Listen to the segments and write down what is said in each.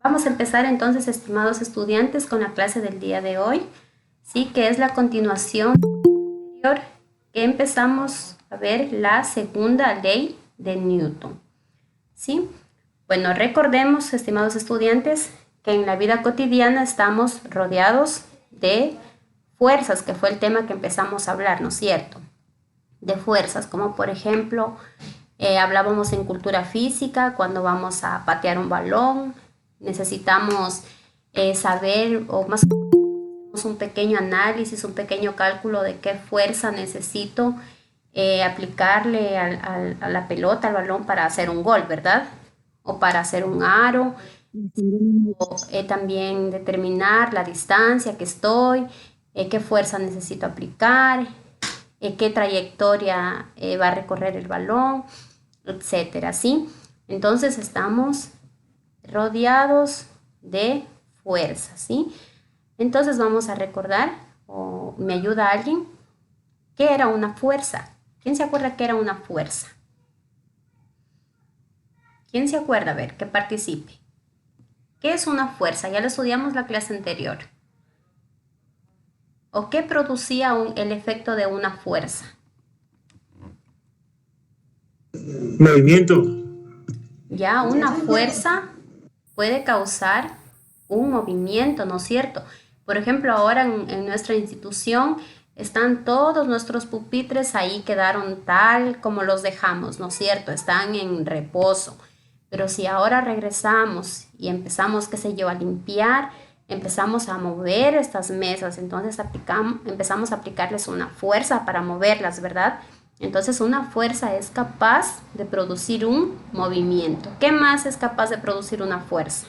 Vamos a empezar entonces, estimados estudiantes, con la clase del día de hoy, ¿sí? Que es la continuación anterior que empezamos a ver la segunda ley de Newton, ¿sí? Bueno, recordemos, estimados estudiantes, que en la vida cotidiana estamos rodeados de fuerzas, que fue el tema que empezamos a hablar, ¿no es cierto? De fuerzas, como por ejemplo, hablábamos en cultura física, cuando vamos a patear un balón, necesitamos saber o más un pequeño análisis, un pequeño cálculo de qué fuerza necesito aplicarle a la pelota, al balón para hacer un gol, ¿verdad? O para hacer un aro, o también determinar la distancia que estoy, qué fuerza necesito aplicar, qué trayectoria va a recorrer el balón, etcétera, ¿sí? Entonces estamos rodeados de fuerza, ¿sí? Entonces vamos a recordar, o me ayuda alguien, ¿qué era una fuerza? ¿Quién se acuerda qué era una fuerza? ¿Quién se acuerda? A ver, que participe. ¿Qué es una fuerza? Ya lo estudiamos la clase anterior. ¿O qué producía el efecto de una fuerza? Movimiento. Ya, una fuerza puede causar un movimiento, ¿no es cierto? Por ejemplo, ahora en nuestra institución están todos nuestros pupitres ahí, quedaron tal como los dejamos, ¿no es cierto? Están en reposo. Pero si ahora regresamos y empezamos, qué sé yo, a limpiar, empezamos a mover estas mesas, entonces empezamos a aplicarles una fuerza para moverlas, ¿verdad? Entonces una fuerza es capaz de producir un movimiento. ¿Qué más es capaz de producir una fuerza?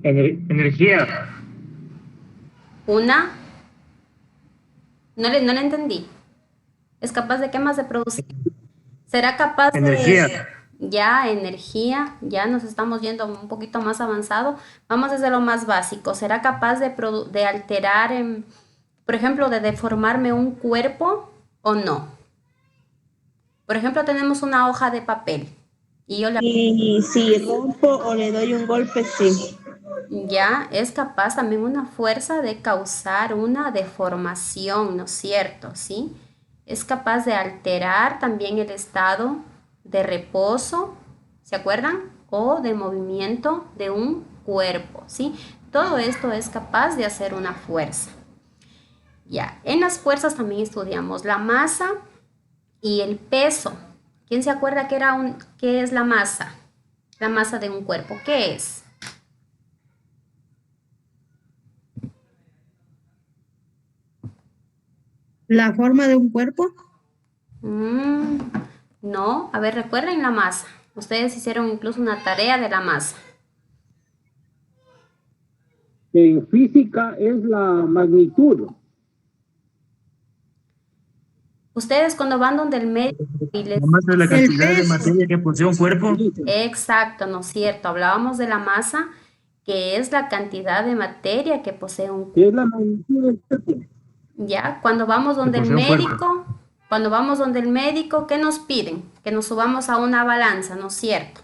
Energía. Una, no le entendí. ¿Es capaz de qué más de producir? ¿Será capaz de Energía. ya energía? Ya nos estamos yendo un poquito más avanzado. Vamos desde lo más básico. ¿Será capaz de alterar, por ejemplo, de deformarme un cuerpo o no? Por ejemplo, tenemos una hoja de papel y yo la Y si rompo o le doy un golpe, sí. ya es capaz también una fuerza de causar una deformación, ¿no es cierto? ¿Sí? Es capaz de alterar también el estado de reposo, ¿se acuerdan? O de movimiento de un cuerpo, ¿sí? Todo esto es capaz de hacer una fuerza. Ya, en las fuerzas también estudiamos la masa y el peso. ¿Quién se acuerda qué es la masa? La masa de un cuerpo, ¿qué es? La forma de un cuerpo, Mm, no, a ver, recuerden la masa. Ustedes hicieron incluso una tarea de la masa. En física es la magnitud. Ustedes cuando van donde el médico y les La masa es la el cantidad de peso, materia que posee un cuerpo. exacto, ¿no es cierto? Hablábamos de la masa, que es la cantidad de materia que posee un cuerpo. Es la magnitud del cuerpo. Ya, cuando vamos Que donde el posee un cuerpo. médico, cuando vamos donde el médico, ¿qué nos piden? Que nos subamos a una balanza, ¿no es cierto?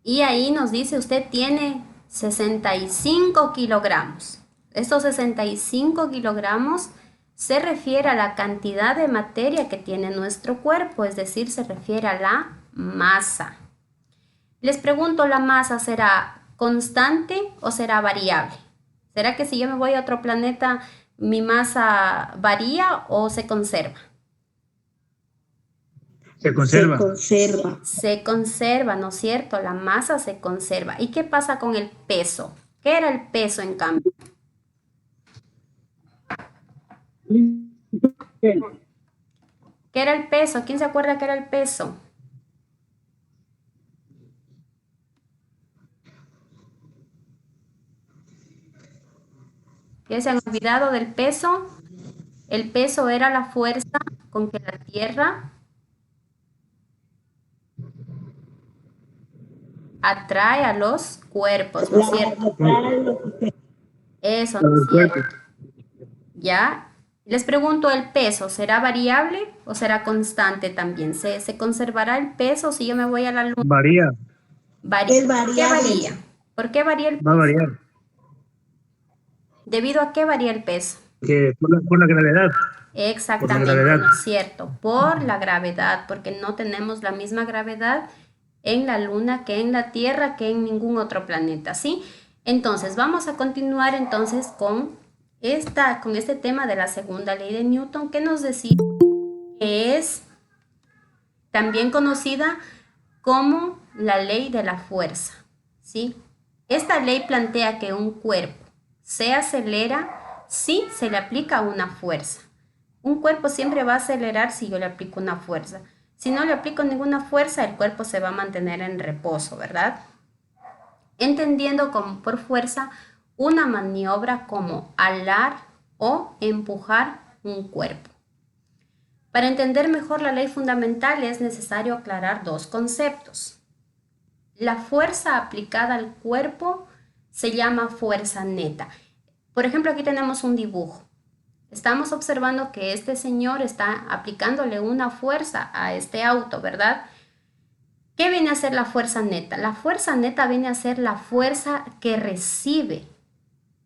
Y ahí nos dice, usted tiene 65 kilogramos. Estos 65 kilogramos se refiere a la cantidad de materia que tiene nuestro cuerpo, es decir, se refiere a la masa. Les pregunto, ¿la masa será constante o será variable? ¿Será que si yo me voy a otro planeta, mi masa varía o se conserva? Se se conserva. conserva. Se conserva, ¿no es cierto? La masa se conserva. ¿Y qué pasa con el peso? ¿Qué era el peso en cambio? ¿Qué era el peso? ¿Quién se acuerda qué era el peso? ¿Qué se han olvidado del peso? El peso era la fuerza con que la Tierra atrae a los cuerpos, ¿no es cierto? Eso, ¿no es El cuerpo. cierto? ¿Ya? Les pregunto, ¿el peso será variable o será constante también? ¿Se conservará el peso si yo me voy a la luna? Varía, Es ¿Por qué variable. varía? ¿Por qué varía el va a peso? variar. ¿Debido a qué varía el peso? Que por la gravedad, por la Exactamente, gravedad. ¿no es cierto? Por la gravedad, porque no tenemos la misma gravedad en la Luna que en la Tierra, que en ningún otro planeta, ¿sí? Entonces, vamos a continuar entonces con este tema de la segunda ley de Newton, que nos decía que es también conocida como la ley de la fuerza, ¿sí? Esta ley plantea que un cuerpo se acelera si se le aplica una fuerza. Un cuerpo siempre va a acelerar si yo le aplico una fuerza. Si no le aplico ninguna fuerza, el cuerpo se va a mantener en reposo, ¿verdad? Entendiendo como por fuerza una maniobra como alar o empujar un cuerpo. Para entender mejor la ley fundamental es necesario aclarar dos conceptos. La fuerza aplicada al cuerpo se llama fuerza neta. Por ejemplo, aquí tenemos un dibujo. Estamos observando que este señor está aplicándole una fuerza a este auto, ¿verdad? ¿Qué viene a ser la fuerza neta? La fuerza neta viene a ser la fuerza que recibe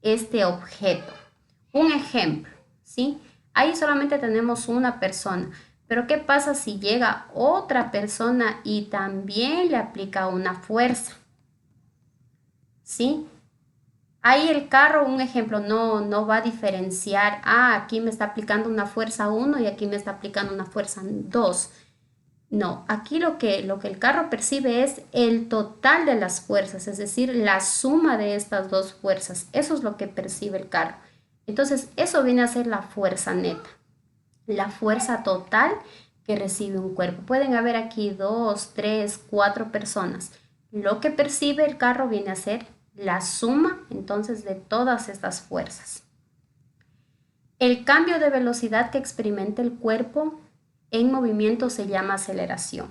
este objeto. Un ejemplo, ¿sí? Ahí solamente tenemos una persona, pero ¿qué pasa si llega otra persona y también le aplica una fuerza? ¿Sí? Ahí el carro, un ejemplo, no va a diferenciar, aquí me está aplicando una fuerza 1 y aquí me está aplicando una fuerza 2. No, aquí lo que el carro percibe es el total de las fuerzas, es decir, la suma de estas dos fuerzas. Eso es lo que percibe el carro. Entonces, eso viene a ser la fuerza neta, la fuerza total que recibe un cuerpo. Pueden haber aquí 2, 3, 4 personas. Lo que percibe el carro viene a ser la suma, entonces, de todas estas fuerzas. El cambio de velocidad que experimenta el cuerpo en movimiento se llama aceleración.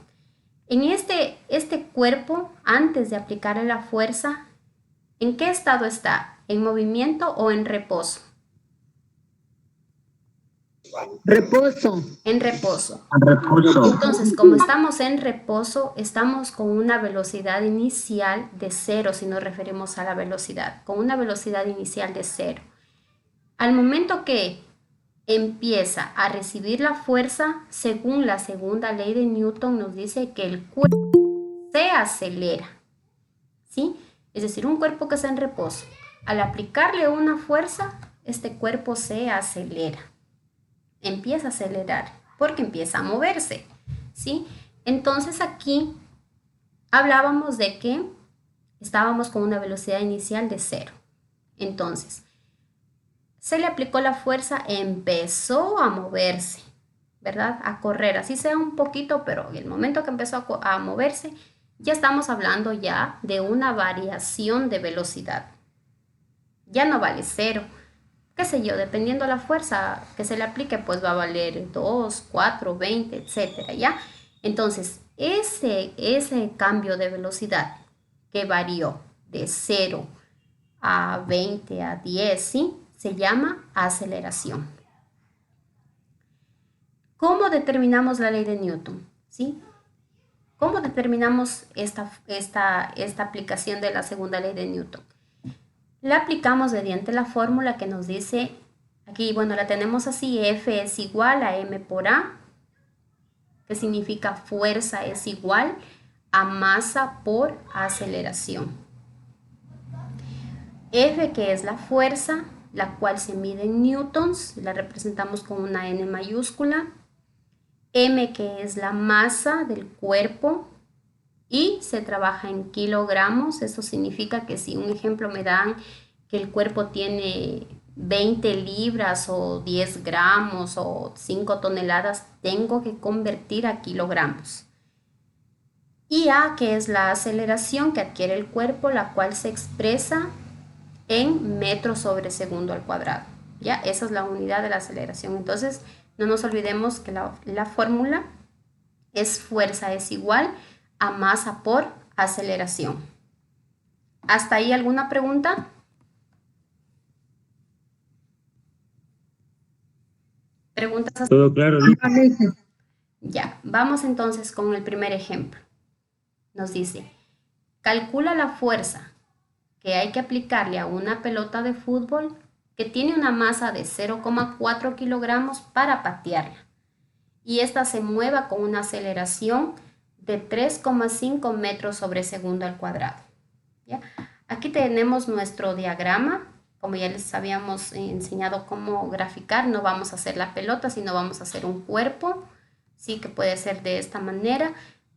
En este cuerpo, antes de aplicarle la fuerza, ¿en qué estado está? ¿En movimiento o en reposo? Reposo. En reposo. Reposo. Entonces, como estamos en reposo, estamos con una velocidad inicial de 0, si nos referimos a la velocidad, con una velocidad inicial de 0. Al momento que empieza a recibir la fuerza, según la segunda ley de Newton, nos dice que el cuerpo se acelera, ¿sí? Es decir, un cuerpo que está en reposo, al aplicarle una fuerza, este cuerpo se acelera, empieza a acelerar, porque empieza a moverse, ¿sí? Entonces aquí hablábamos de que estábamos con una velocidad inicial de 0. Entonces, se le aplicó la fuerza, empezó a moverse, ¿verdad? A correr, así sea un poquito, pero en el momento que empezó a moverse, ya estamos hablando ya de una variación de velocidad. Ya no vale 0, qué sé yo, dependiendo la fuerza que se le aplique, pues va a valer 2, 4, 20, etcétera, ¿ya? Entonces, ese cambio de velocidad que varió de 0 a 20, a 10, ¿sí? Se llama aceleración. ¿Cómo determinamos la ley de Newton? ¿Sí? ¿Cómo determinamos esta aplicación de la segunda ley de Newton? La aplicamos mediante la fórmula que nos dice, aquí, bueno, la tenemos así, F es igual a M por A, que significa fuerza es igual a masa por aceleración. F, que es la fuerza, la cual se mide en newtons, la representamos con una N mayúscula. M, que es la masa del cuerpo, y se trabaja en kilogramos. Eso significa que si un ejemplo me dan que el cuerpo tiene 20 libras o 10 gramos o 5 toneladas, tengo que convertir a kilogramos. Y A, que es la aceleración que adquiere el cuerpo, la cual se expresa en metros sobre segundo al cuadrado. ¿Ya? Esa es la unidad de la aceleración. Entonces, no nos olvidemos que la fórmula es fuerza es igual a masa por aceleración. ¿Hasta ahí alguna pregunta? ¿Preguntas? Todo claro. Ya, vamos entonces con el primer ejemplo. Nos dice, calcula la fuerza que hay que aplicarle a una pelota de fútbol que tiene una masa de 0,4 kilogramos para patearla y esta se mueva con una aceleración de 3,5 metros sobre segundo al cuadrado. ¿Ya? Aquí tenemos nuestro diagrama. Como ya les habíamos enseñado cómo graficar, no vamos a hacer la pelota, sino vamos a hacer un cuerpo, sí, que puede ser de esta manera.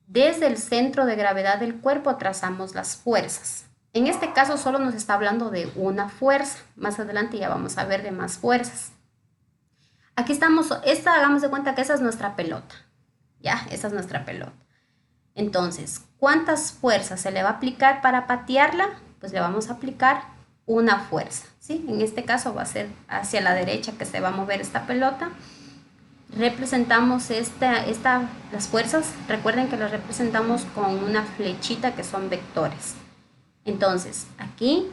Desde el centro de gravedad del cuerpo trazamos las fuerzas. En este caso solo nos está hablando de una fuerza. Más adelante ya vamos a ver de más fuerzas. Aquí estamos, hagamos de cuenta que esa es nuestra pelota. Ya, esa es nuestra pelota. Entonces, ¿cuántas fuerzas se le va a aplicar para patearla? Pues le vamos a aplicar una fuerza, ¿sí? En este caso va a ser hacia la derecha que se va a mover esta pelota. Representamos las fuerzas, recuerden que las representamos con una flechita que son vectores. Entonces, aquí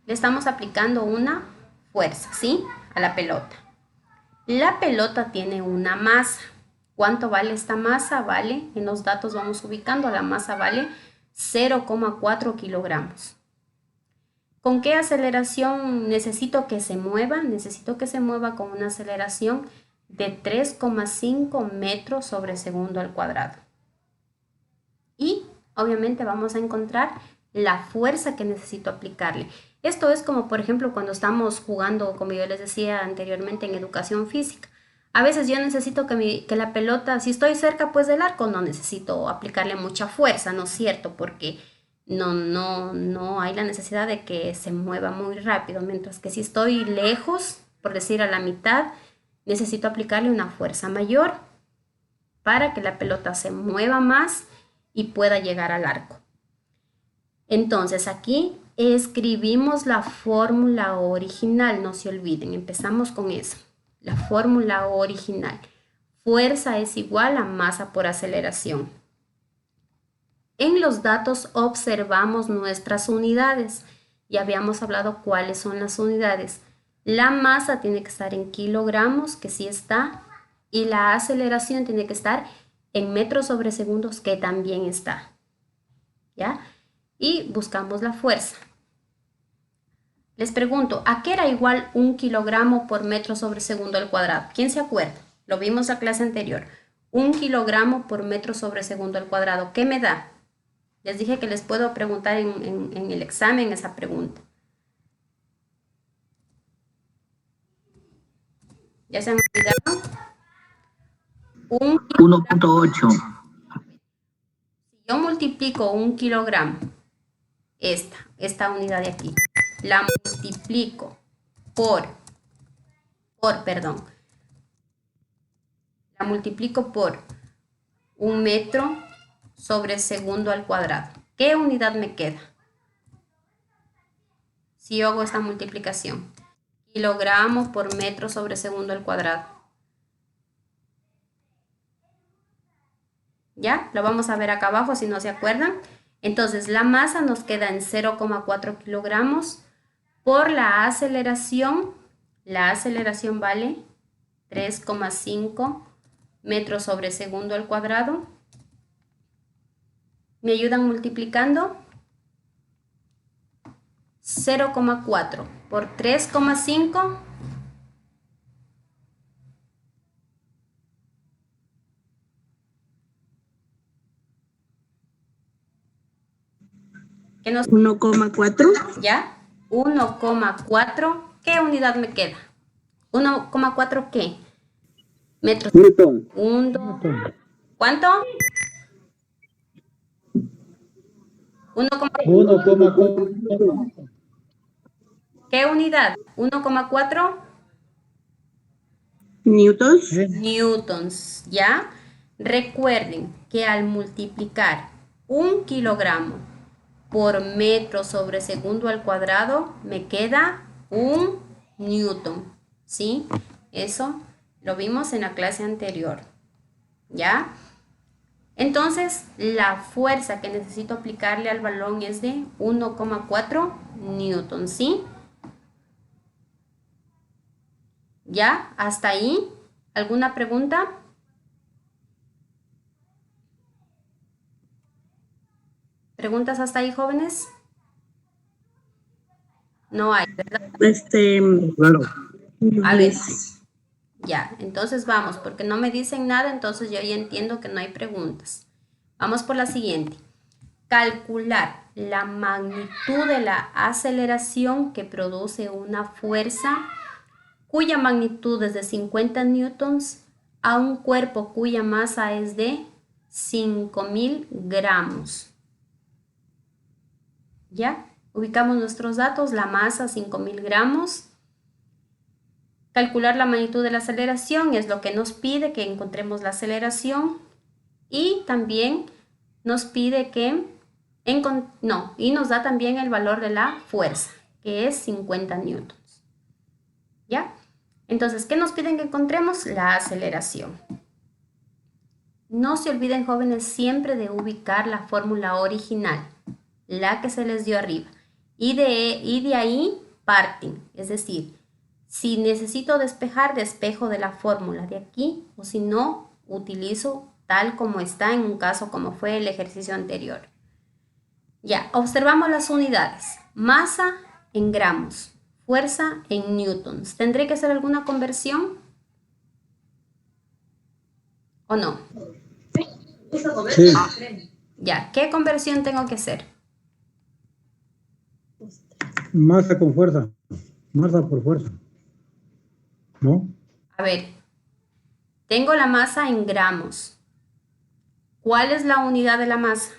le estamos aplicando una fuerza, ¿sí? A la pelota. La pelota tiene una masa. ¿Cuánto vale esta masa? Vale, en los datos vamos ubicando, la masa vale 0,4 kilogramos. ¿Con qué aceleración necesito que se mueva? Necesito que se mueva con una aceleración de 3,5 metros sobre segundo al cuadrado. Y obviamente vamos a encontrar la fuerza que necesito aplicarle. Esto es como, por ejemplo, cuando estamos jugando, como yo les decía anteriormente, en educación física. A veces yo necesito que la pelota, si estoy cerca pues del arco, no necesito aplicarle mucha fuerza, ¿no es cierto? Porque no hay la necesidad de que se mueva muy rápido. Mientras que si estoy lejos, por decir a la mitad, necesito aplicarle una fuerza mayor para que la pelota se mueva más y pueda llegar al arco. Entonces aquí escribimos la fórmula original, no se olviden, empezamos con eso. La fórmula original. Fuerza es igual a masa por aceleración. En los datos observamos nuestras unidades. Ya habíamos hablado cuáles son las unidades. La masa tiene que estar en kilogramos, que sí está, y la aceleración tiene que estar en metros sobre segundos, que también está. ¿Ya? Y buscamos la fuerza. Les pregunto, ¿a qué era igual 1 kilogramo por metro sobre segundo al cuadrado? ¿Quién se acuerda? Lo vimos en la clase anterior. 1 kilogramo por metro sobre segundo al cuadrado. ¿Qué me da? Les dije que les puedo preguntar en el examen esa pregunta. ¿Ya se han olvidado? 1.8. Si yo multiplico 1 kilogramo, esta unidad de aquí, la multiplico la multiplico por 1 metro sobre segundo al cuadrado. ¿Qué unidad me queda? Si yo hago esta multiplicación, kilogramos por metro sobre segundo al cuadrado. ¿Ya? Lo vamos a ver acá abajo si no se acuerdan. Entonces la masa nos queda en 0,4 kilogramos por la aceleración. La aceleración vale 3,5 metros sobre segundo al cuadrado. ¿Me ayudan multiplicando? 0,4 por 3,5. ¿Qué nos... 1,4. ¿Ya? 1,4. ¿Qué unidad me queda? 1,4 ¿qué? Metros. Newton. ¿Cuánto? 1,4. 1,4. ¿Qué unidad? 1,4 Newtons. newtons, ¿ya? Recuerden que al multiplicar 1 kilogramo por metro sobre segundo al cuadrado, me queda 1 newton, ¿sí? Eso lo vimos en la clase anterior, ¿ya? Entonces, la fuerza que necesito aplicarle al balón es de 1,4 newton, ¿sí? ¿Ya? Hasta ahí ¿Alguna pregunta? ¿Preguntas hasta ahí, jóvenes? No hay, ¿verdad? Claro. A ver, ya, entonces vamos, porque no me dicen nada, entonces yo ya entiendo que no hay preguntas. Vamos por la siguiente. Calcular la magnitud de la aceleración que produce una fuerza cuya magnitud es de 50 newtons a un cuerpo cuya masa es de 5.000 gramos. ¿Ya? Ubicamos nuestros datos, la masa 5.000 gramos. Calcular la magnitud de la aceleración es lo que nos pide que encontremos la aceleración y también nos pide que y nos da también el valor de la fuerza, que es 50 newtons. ¿Ya? Entonces, ¿qué nos piden que encontremos? La aceleración. No se olviden, jóvenes, siempre de ubicar la fórmula original, la que se les dio arriba. Y de ahí parten. Es decir, si necesito despejar, despejo de la fórmula de aquí, o si no, utilizo tal como está en un caso como fue el ejercicio anterior. Ya, observamos las unidades. Masa en gramos, fuerza en newtons. ¿Tendré que hacer alguna conversión? ¿O no? Sí. Ya, ¿qué conversión tengo que hacer? Masa con fuerza. Masa por fuerza. ¿No? A ver, tengo la masa en gramos. ¿Cuál es la unidad de la masa?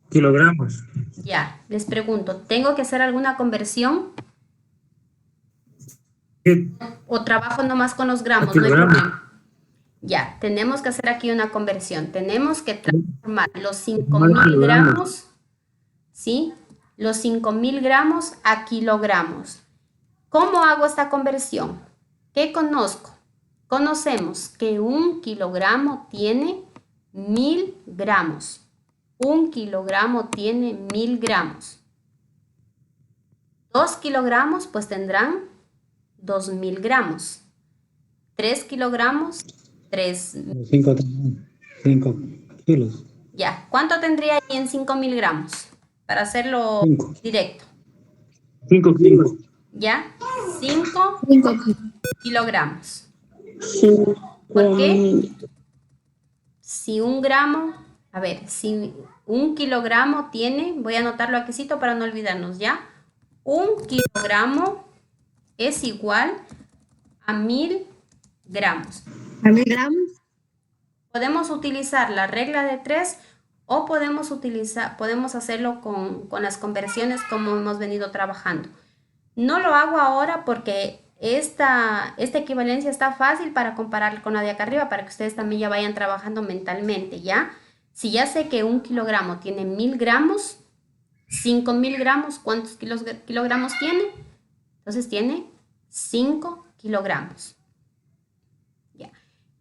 Kilogramos. Ya, les pregunto, ¿tengo que hacer alguna conversión? Sí. ¿O trabajo nomás con los gramos? No hay problema. Ya, tenemos que hacer aquí una conversión. Tenemos que transformar los 5.000 gramos, ¿sí? Los 5.000 gramos a kilogramos. ¿Cómo hago esta conversión? ¿Qué conozco? Conocemos que 1 kilogramo tiene 1.000 gramos. 1 kilogramo tiene 1.000 gramos. 2 kilogramos pues tendrán 2.000 gramos. 3 kilogramos, 5 kilos. Ya, ¿cuánto tendría ahí en 5.000 gramos? Para hacerlo directo. 5 kilos. ¿Ya? 5 kilogramos. Sí. ¿Por qué? Si 1 gramo, a ver, si 1 kilogramo tiene, voy a anotarlo aquí para no olvidarnos, ¿ya? 1 kilogramo es igual a 1.000 gramos. ¿A 1.000 gramos? Podemos utilizar la regla de 3 o podemos hacerlo con las conversiones como hemos venido trabajando. No lo hago ahora porque esta equivalencia está fácil para comparar con la de acá arriba, para que ustedes también ya vayan trabajando mentalmente, ¿ya? Si ya sé que 1 kilogramo tiene 1.000 gramos, 5.000 gramos, ¿cuántos kilogramos tiene? Entonces tiene 5 kilogramos. Ya.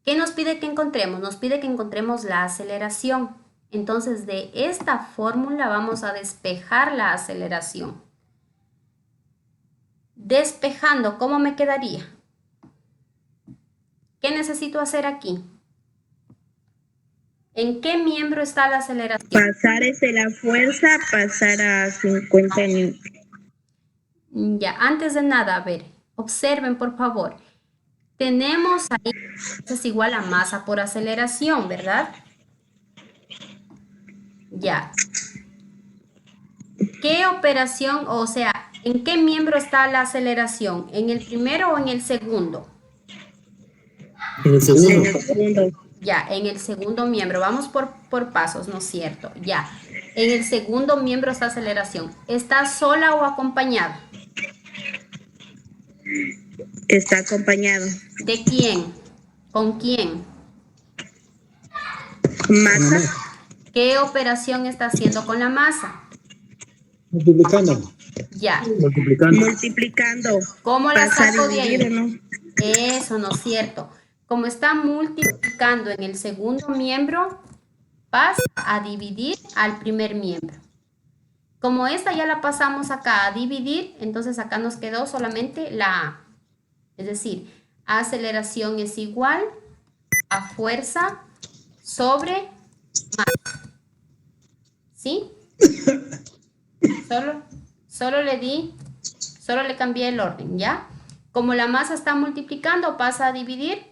¿Qué nos pide que encontremos? Nos pide que encontremos la aceleración. Entonces, de esta fórmula vamos a despejar la aceleración. Despejando, ¿cómo me quedaría? ¿Qué necesito hacer aquí? ¿En qué miembro está la aceleración? Pasar la fuerza, pasar a 50 newtons. Ya, antes de nada, a ver, observen por favor. Tenemos ahí, es igual a masa por aceleración, ¿verdad? Ya. ¿Qué operación, o sea, en qué miembro está la aceleración? ¿En el primero o en el segundo? En el segundo. Ya, en el segundo miembro. Vamos por pasos, ¿no es cierto? Ya. En el segundo miembro está aceleración. ¿Está sola o acompañada? Está acompañado. ¿De quién? ¿Con quién? Masa. ¿Qué operación está haciendo con la masa? Multiplicando. Ya. Multiplicando. ¿Cómo la saco de ahí? ¿No? Eso no es cierto. Como está multiplicando en el segundo miembro, pasa a dividir al primer miembro. Como esta ya la pasamos acá a dividir, entonces acá nos quedó solamente la A. Es decir, Aceleración es igual a fuerza sobre masa. ¿Sí? Solo le cambié el orden, ¿ya? Como la masa está multiplicando, pasa a dividir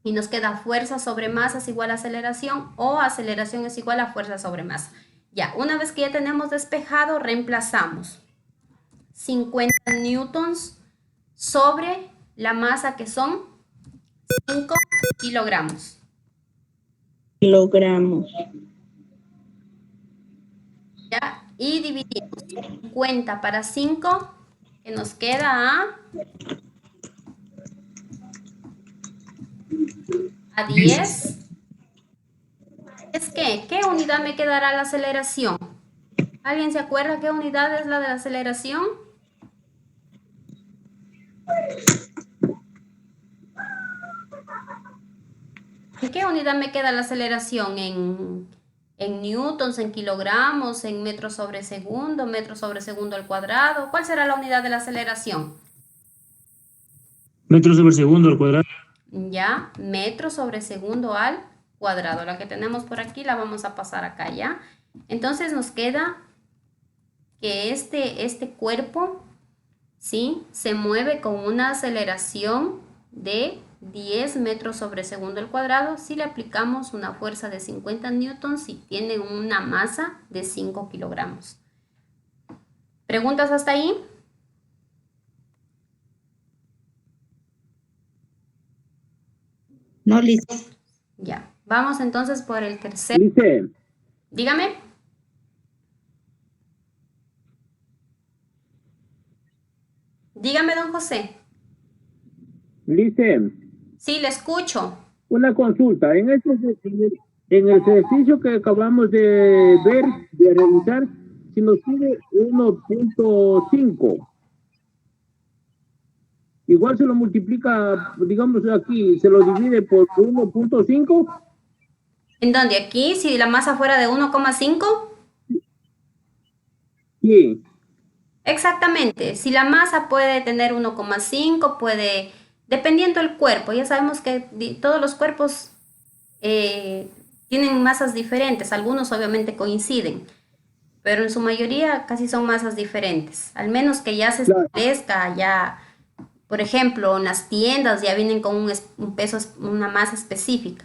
y nos queda fuerza sobre masa es igual a aceleración o aceleración es igual a fuerza sobre masa. Ya, una vez que ya tenemos despejado, reemplazamos 50 newtons sobre la masa que son 5 kilogramos. Kilogramos. ¿Ya? Y dividimos 50 para 5, que nos queda a 10. ¿Qué unidad me quedará la aceleración? ¿Alguien se acuerda qué unidad es la de la aceleración? ¿En qué unidad me queda la aceleración? ¿En newtons, en kilogramos, en metros sobre segundo al cuadrado? ¿Cuál será la unidad de la aceleración? Metros sobre segundo al cuadrado. Ya, metros sobre segundo al cuadrado. La que tenemos por aquí la vamos a pasar acá, ¿ya? Entonces nos queda que este cuerpo, ¿sí?, se mueve con una aceleración de 10 metros sobre segundo al cuadrado si le aplicamos una fuerza de 50 newtons y tiene una masa de 5 kilogramos. ¿Preguntas hasta ahí? No, listo. Ya, vamos entonces por el tercer. Dice, Dígame. Dígame, don José. dice, Sí, le escucho. una consulta. En el ejercicio que acabamos de ver, de realizar, si nos pide 1.5, igual se lo multiplica, digamos aquí, se lo divide por 1.5. ¿En dónde? ¿Aquí? Si la masa fuera de 1,5. Sí, Exactamente. Si la masa puede tener 1,5, puede, dependiendo del cuerpo. Ya sabemos que todos los cuerpos tienen masas diferentes. Algunos obviamente coinciden, pero en su mayoría casi son masas diferentes. Al menos que ya se claro. establezca, ya, por ejemplo, en las tiendas ya vienen con un peso, una masa específica.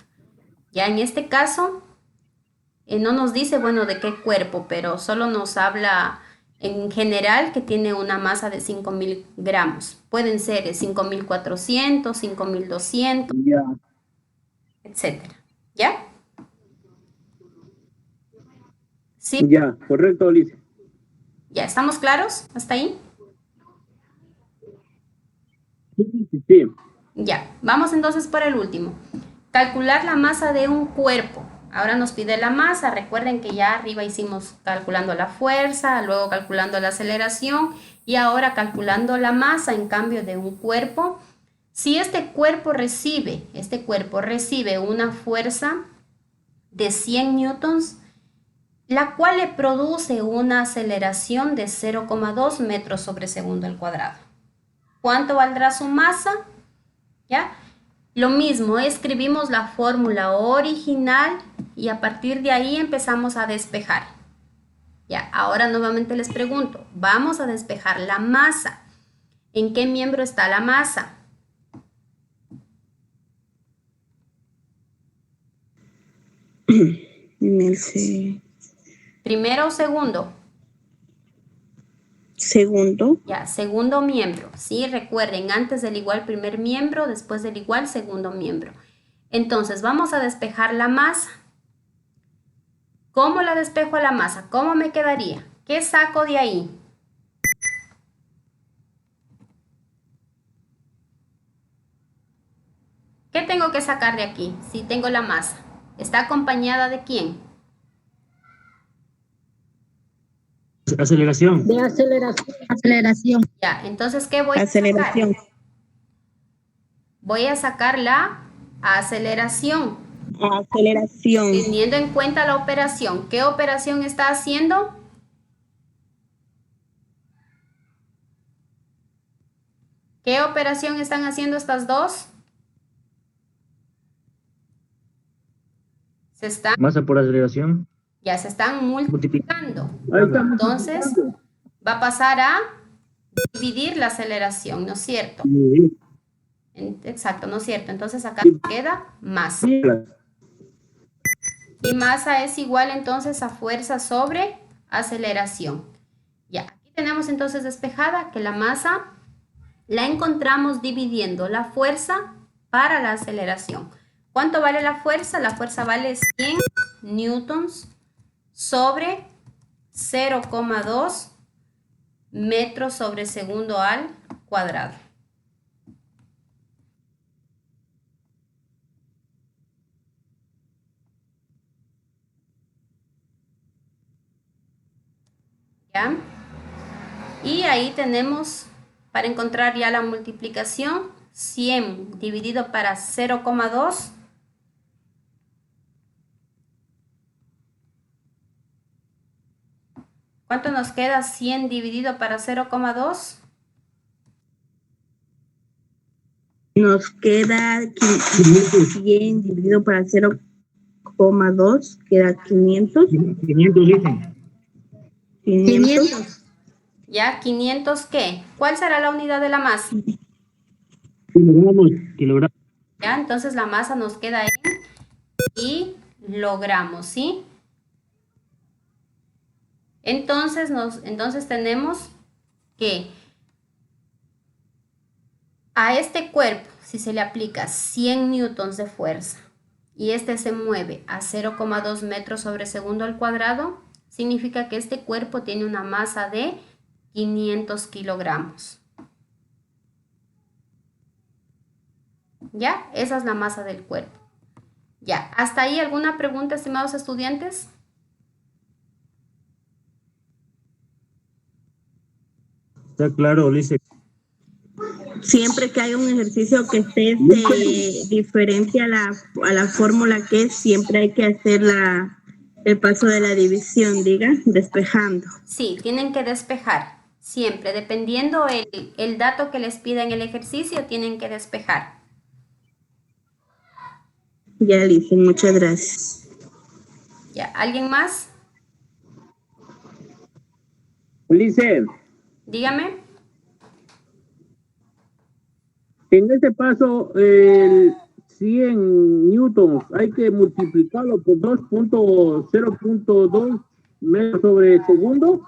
Ya en este caso, no nos dice, bueno, de qué cuerpo, pero solo nos habla en general que tiene una masa de 5.000 gramos. Pueden ser 5.400, 5.200, Ya. etcétera. ¿Ya? Sí, Ya, correcto, Alicia. ¿ya estamos claros hasta ahí? Sí. Ya, vamos entonces por el último. Calcular la masa de un cuerpo. Ahora nos pide la masa. Recuerden que ya arriba hicimos calculando la fuerza, luego calculando la aceleración y ahora calculando la masa en cambio de un cuerpo. Si este cuerpo recibe una fuerza de 100 newtons, la cual le produce una aceleración de 0,2 metros sobre segundo al cuadrado. ¿Cuánto valdrá su masa? ¿Ya? Lo mismo, escribimos la fórmula original y a partir de ahí empezamos a despejar. Ya, ahora nuevamente les pregunto, vamos a despejar la masa. ¿En qué miembro está la masa? ¿Primero o segundo? Segundo. Ya, segundo miembro. Sí, recuerden, antes del igual primer miembro, después del igual segundo miembro. Entonces, vamos a despejar la masa. ¿Cómo la despejo a la masa? ¿Cómo me quedaría? ¿Qué saco de ahí? ¿Qué tengo que sacar de aquí si tengo la masa? ¿Está acompañada de quién? Aceleración. De aceleración. Aceleración. Ya, entonces, ¿qué voy a Aceleración. sacar? Voy a sacar la aceleración. Aceleración. Teniendo en cuenta la operación. ¿Qué operación está haciendo? ¿Qué operación están haciendo estas dos? Masa por aceleración. Ya se están multiplicando. Ahí está. Entonces, va a pasar a dividir la aceleración, ¿no es cierto? Sí. Exacto, ¿no es cierto? Entonces acá Sí. queda masa. Sí. Y masa es igual entonces a fuerza sobre aceleración. Ya, aquí tenemos entonces despejada que la masa la encontramos dividiendo la fuerza para la aceleración. ¿Cuánto vale la fuerza? La fuerza vale 100 newtons sobre 0,2 metros sobre segundo al cuadrado. ¿Ya? Y ahí tenemos, para encontrar ya la multiplicación, 100 dividido para 0,2. ¿Cuánto nos queda 100 dividido para 0,2? Nos queda 100 dividido para 0,2, queda 500. 500 dicen. 500. ¿Ya? ¿500 qué? ¿Cuál será la unidad de la masa? Kilogramos. ¿Ya? Entonces la masa nos queda en kilogramos, ¿sí? Entonces tenemos que a este cuerpo, si se le aplica 100 newtons de fuerza y este se mueve a 0,2 metros sobre segundo al cuadrado, significa que este cuerpo tiene una masa de 500 kilogramos. ¿Ya? Esa es la masa del cuerpo. ¿Ya? ¿Hasta ahí alguna pregunta, estimados estudiantes? Está claro, Ulises. Siempre que hay un ejercicio que esté diferente a la fórmula que es, siempre hay que hacer el paso de la división, diga, despejando. Sí, tienen que despejar. Siempre, dependiendo el dato que les pida en el ejercicio, tienen que despejar. Ya, Alicia, muchas gracias. ¿Ya? ¿Alguien más? Ulises, Dígame. en este paso, el 100 newtons hay que multiplicarlo por 0.2 metros sobre segundo.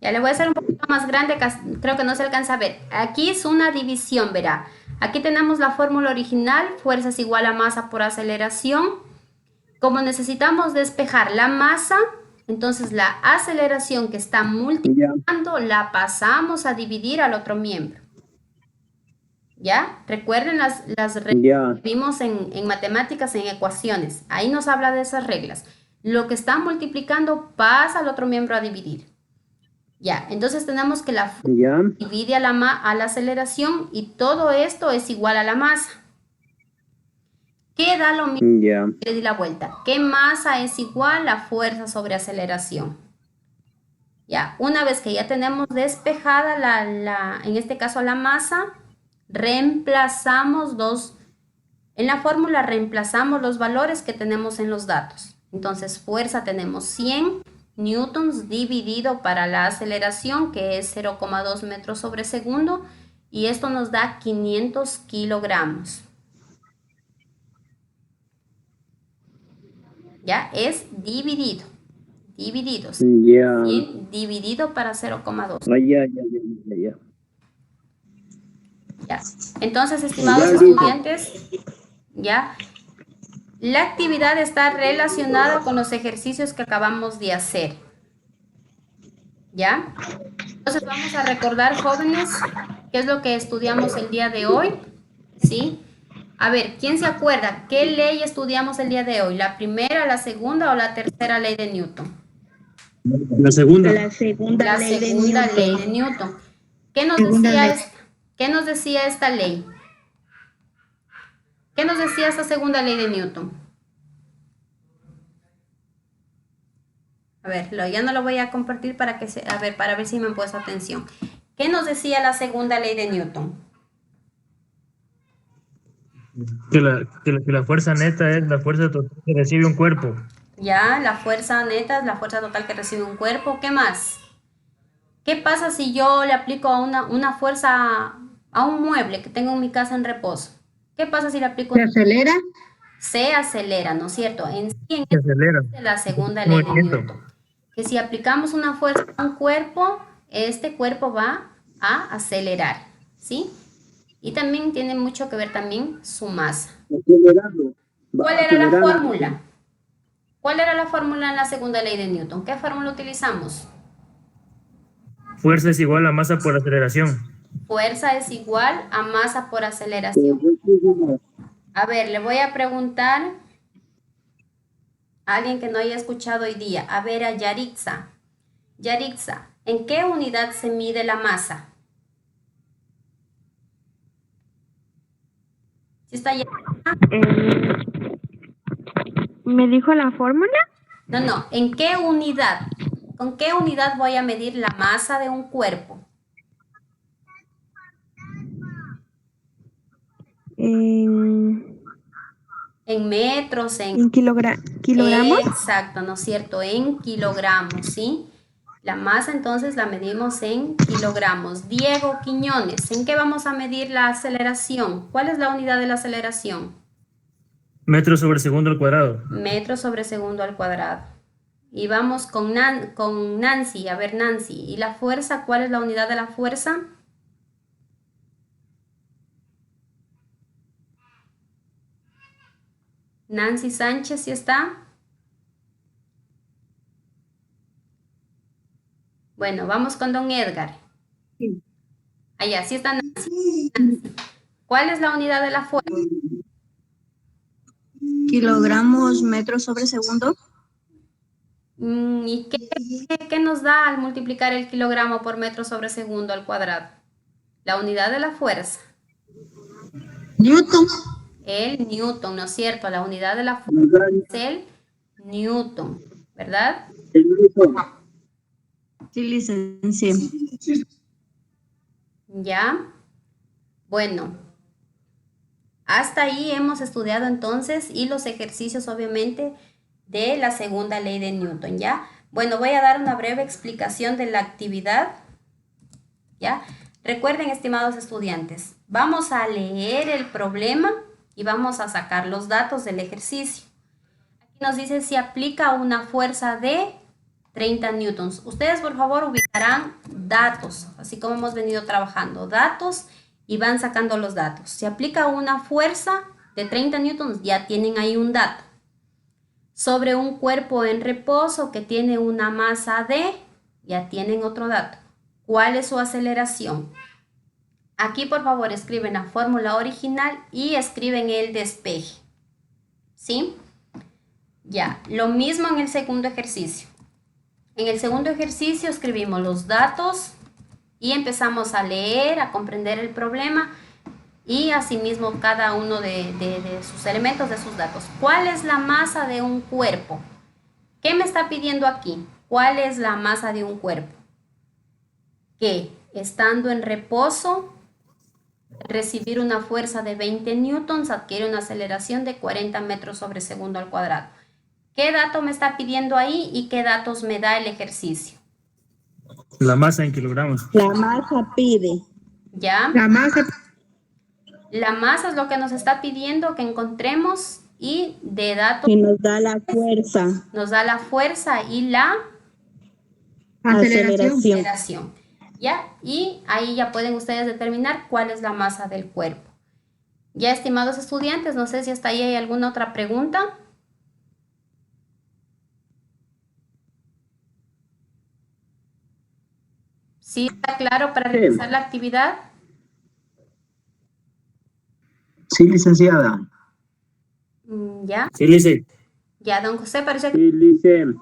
Ya le voy a hacer un poquito más grande, creo que no se alcanza a ver. Aquí es una división, verá. Aquí tenemos la fórmula original, fuerza es igual a masa por aceleración. Como necesitamos despejar la masa, entonces la aceleración que está multiplicando la pasamos a dividir al otro miembro. ¿Ya? Recuerden las reglas que vimos en matemáticas, en ecuaciones. Ahí nos habla de esas reglas. Lo que está multiplicando pasa al otro miembro a dividir. Ya, entonces tenemos que la fuerza divide a la aceleración y todo esto es igual a la masa. ¿Qué da lo mismo? Le di la vuelta. ¿Qué masa es igual a fuerza sobre aceleración? Ya, una vez que ya tenemos despejada en este caso la masa, reemplazamos en la fórmula reemplazamos los valores que tenemos en los datos. Entonces, fuerza tenemos 100 newtons dividido para la aceleración, que es 0,2 metros sobre segundo, y esto nos da 500 kilogramos. Ya, es dividido. 100 dividido para 0,2. Ya. Entonces, estimados estudiantes, ya, la actividad está relacionada con los ejercicios que acabamos de hacer. ¿Ya? Entonces vamos a recordar, jóvenes, qué es lo que estudiamos el día de hoy. ¿Sí? A ver, ¿quién se acuerda? ¿Qué ley estudiamos el día de hoy? ¿La primera, la segunda o la tercera ley de Newton? La segunda. La segunda ley de Newton. ¿Qué nos decía esta ley? ¿Qué nos decía esta segunda ley de Newton? A ver, ya no lo voy a compartir para ver si me han puesto atención. ¿Qué nos decía la segunda ley de Newton? Que la fuerza neta es la fuerza total que recibe un cuerpo. Ya, la fuerza neta es la fuerza total que recibe un cuerpo. ¿Qué más? ¿Qué pasa si yo le aplico a una fuerza a un mueble que tengo en mi casa en reposo? ¿Qué pasa si le aplico? ¿Se acelera? Se acelera, ¿no es cierto? En sí, en Se acelera. la segunda ley de Movimiento. Newton. Que si aplicamos una fuerza a un cuerpo, este cuerpo va a acelerar, ¿sí? Y también tiene mucho que ver también su masa. Acelerando. ¿Cuál era la Acelerando. fórmula? ¿Cuál era la fórmula en la segunda ley de Newton? ¿Qué fórmula utilizamos? Fuerza es igual a masa por aceleración. Fuerza es igual a masa por aceleración. A ver, le voy a preguntar a alguien que no haya escuchado hoy día. A ver, a Yaritza. Yaritza, ¿en qué unidad se mide la masa? ¿Sí está ya? ¿Me dijo la fórmula? No, ¿en qué unidad? ¿Con qué unidad voy a medir la masa de un cuerpo? En metros, en kilogramos. Exacto, ¿no es cierto? En kilogramos, ¿sí? La masa entonces la medimos en kilogramos. Diego Quiñones, ¿en qué vamos a medir la aceleración? ¿Cuál es la unidad de la aceleración? Metros sobre segundo al cuadrado. Metros sobre segundo al cuadrado. Y vamos con Nancy. A ver, Nancy. ¿Y la fuerza? ¿Cuál es la unidad de la fuerza? Nancy Sánchez, ¿sí está? Bueno, vamos con don Edgar. Allá, sí está Nancy. ¿Cuál es la unidad de la fuerza? Kilogramos, metros sobre segundo. ¿Y qué nos da al multiplicar el kilogramo por metro sobre segundo al cuadrado? La unidad de la fuerza. Newton. El newton, ¿no es cierto? La unidad de la fuerza es el newton, ¿verdad? Sí, licencia. ¿Ya? Bueno, hasta ahí hemos estudiado entonces y los ejercicios obviamente de la segunda ley de Newton, ¿ya? Bueno, voy a dar una breve explicación de la actividad, ¿ya? Recuerden, estimados estudiantes, vamos a leer el problema y vamos a sacar los datos del ejercicio. Aquí nos dice si aplica una fuerza de 30 newtons. Ustedes, por favor, ubicarán datos, así como hemos venido trabajando, datos y van sacando los datos. Si aplica una fuerza de 30 newtons, ya tienen ahí un dato. Sobre un cuerpo en reposo que tiene una masa de, ya tienen otro dato. ¿Cuál es su aceleración? Aquí, por favor, escriben la fórmula original y escriben el despeje. ¿Sí? Ya, lo mismo en el segundo ejercicio. En el segundo ejercicio escribimos los datos y empezamos a leer, a comprender el problema y asimismo cada uno de sus elementos, de sus datos. ¿Cuál es la masa de un cuerpo? ¿Qué me está pidiendo aquí? ¿Cuál es la masa de un cuerpo? Que estando en reposo, recibir una fuerza de 20 newtons adquiere una aceleración de 40 metros sobre segundo al cuadrado. ¿Qué dato me está pidiendo ahí y qué datos me da el ejercicio? La masa en kilogramos. La masa pide. ¿Ya? La masa. La masa es lo que nos está pidiendo que encontremos y de datos Que nos da la fuerza. nos da la fuerza y la Aceleración. aceleración. ¿Ya? Y ahí ya pueden ustedes determinar cuál es la masa del cuerpo. Ya, estimados estudiantes, no sé si hasta ahí hay alguna otra pregunta. ¿Sí está claro para realizar la actividad? Sí, licenciada. ¿Ya? Sí, Lice. Ya, don José, parece que... Sí, licenciada.